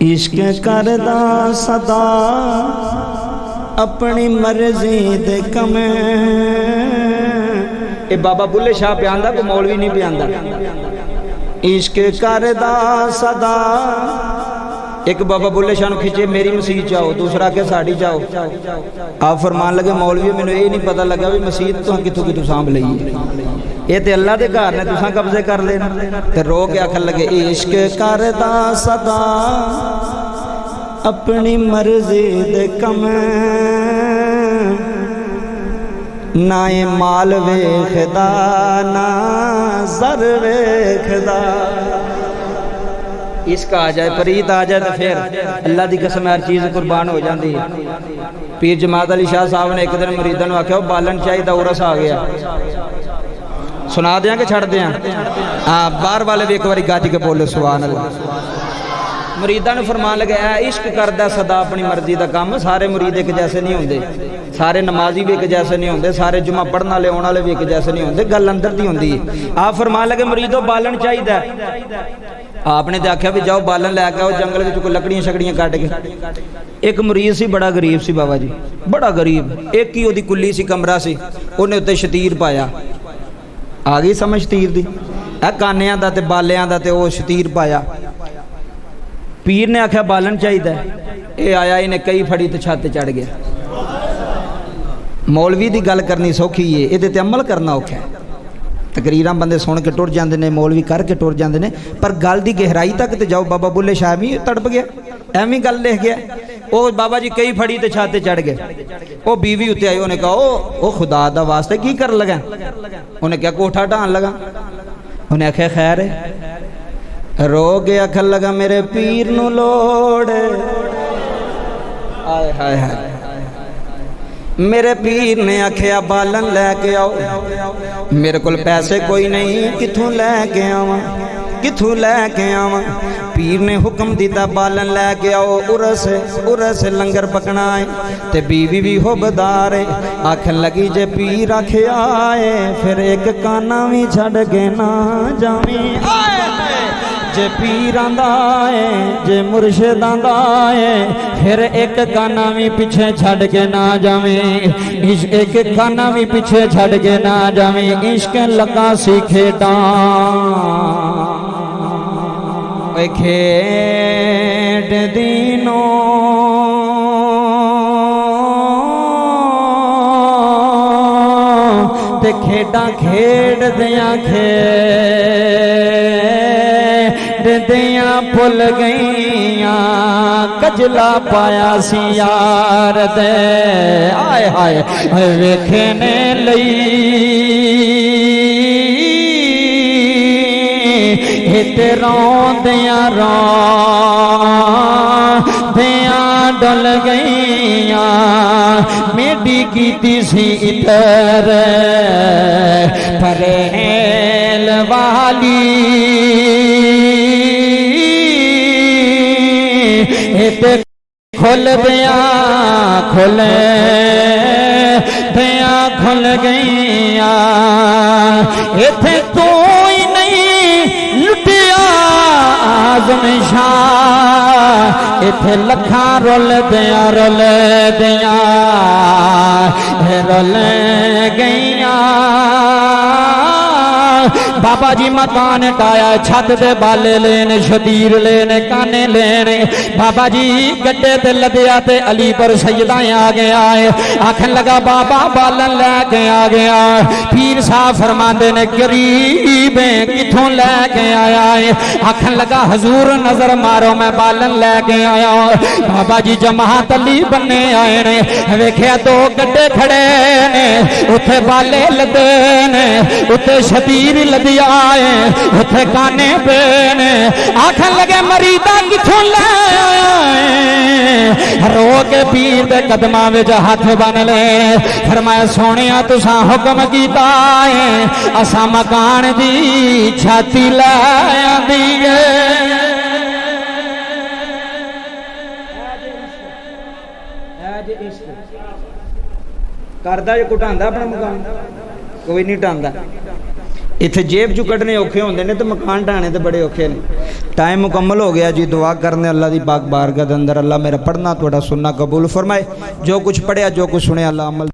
इश्क करदा सदा अपनी मर्जी दे कमे। ये बाबा बुल्ले शाह प्यांदा को मौलवी नहीं प्यांदा। इश्क करदा सदा, एक बाबा बुल्ले शाह खिंचे मेरी मसीत जाओ, दूसरा के साड़ी जाओ। आप फरमान लगे मौलवी मैंने ये नहीं पता लगा भी मसीत तो कितों कितों सांभ लईए, ये तो अल्लाह के घर ने तुसां कब्जे कर लेना। तो रो के आखन लगे इश्क करदा सदा अपनी मर्जी दे कमे, ना ये माल वेखदा ना जर वेखदा। इसका आ जाए परीत आ जाए तो फिर अल्लाह की कसम हर चीज़ कुर्बान हो जाती है। पीर जमात अली शाह साहब ने एक दिन मुरीदां नूं आख्या बालन चाहिए उरस आ गया, सुना दें कि छड़ दें? हाँ, बाहर वाले भी एक बार गज के बोले सुभान अल्लाह। मुरीदां नूं फरमान लगे इश्क करदा सदा अपनी मर्जी का काम। सारे मुरीद एक जैसे नहीं होंगे, सारे नमाजी भी एक जैसे नहीं होंगे, सारे जुमा पढ़ने वाले आने वाले भी एक जैसे नहीं होंगे। गल अंदर दी होंदी है। आप फरमान लगे मुरीदो बालन चाहिए। आपने तो आख्या भी जाओ बालन लैके आओ जंगल में कोई लकड़ियां शकड़ियां कट के। एक मरीज सी बड़ा गरीब सी बाबा जी, बड़ा गरीब, एक ही ओदी कुल्ली सी कमरा सी, उन्हें उत्ते शतीर पाया। आ गई समझ तीर दी? कानियां दा ते बालियां दा ते ओ शतीर पाया। पीर ने आख्या बालन चाहिए, ये आया इन्हें कई फड़ी तो छत चढ़ गया। मौलवी की गल करनी सौखी है, ये अमल करना औखा है। तकरीरां बंदे सुन के टुर जाते हैं, मौलवी करके टुर जाते हैं, पर गल की गहराई तक तो जाओ। बाबा बुल्ले शाह भी तड़प गया, एवं गल लिख गया। वो बाबा जी कई फड़ी तो छत चढ़ गए। वो बीवी उत्ते आई, उन्हें कहा ओ खुदा दा वास्ते की कर लगा? उन्हें क्या कोठा ढान लगा? उन्हें आख्या खैर है। रो के आखन लगा मेरे पीर नू लोड़। आय हाय हाय, मेरे पीर ने आख्या बालन लैके आओ। मेरे को पैसे कोई नहीं, किथों लैके आवां, किथों लैके आवां? पीर ने हुक्म दिता बालन लैके आओ, उरस उरस लंगर पकना है। ते बीवी भी होबदार है, आखन लगी जे पीर आखे आए फिर एक काना भी छड़ के ना जावी। जे पीर आंदा है जे मुर्शिद आंदा है फिर एक काना भी पीछे छड़ के ना जावे। एक काना भी पीछे छड़ के ना जावे। इश्क लगा सी खेड़ा खेड दीनो ते खेड़ा खेड दिया दिया भुल गईया कजला पाया सी यार दे। आए हाय वेखने लई रोंदिया डल गईया मेडी कीती सी इतर फरेल वाली खुल दिया खुल दिया खुल गईया। इथे तू ही नहीं लुटिया आज़म शाह, इथे लखा रुल दिया रुल गईया। बाबा जी मकान टाया, छत दे बाले लेने, शतीर लेने, काने लेने। बाबा जी गड्ढे ते लदया ते अली पर सजदा आ गया है। आखन लगा बाबा बालन लैके आ गया। पीर साहब फरमाते ने गरीब है किथों लैके आया है? आखन लगा हजूर नजर मारो मैं बालन लैके आया। बाबा जी जमात अली बन्ने आए ने, वेख्या दो गड्ढे खड़े ने, उथे बाले लदे ने, उथे शतीर लदिया है, उथे काने पे ने। आखन लगे मरीदा किथों ले रो के पीर दे कदमां विच हाथ बन ले। फरमाया सोनिया तुसां हुक्म कीता है असां मकान दी छाती लै आंदी है। करदा जो घटांदा अपना मकान कोई नहीं ढांदा। इत्थे जेब चू कढ़ने औखे होंदे ने तो मकान ढाने तो बड़े औखे ने। टाइम मुकम्मल हो गया जी। दुआ करने अल्लाह की पाक बारगाह के अंदर अल्लाह मेरा पढ़ना थोड़ा सुनना कबूल फरमाए। जो कुछ पढ़िया जो कुछ सुने अल्लाह अमल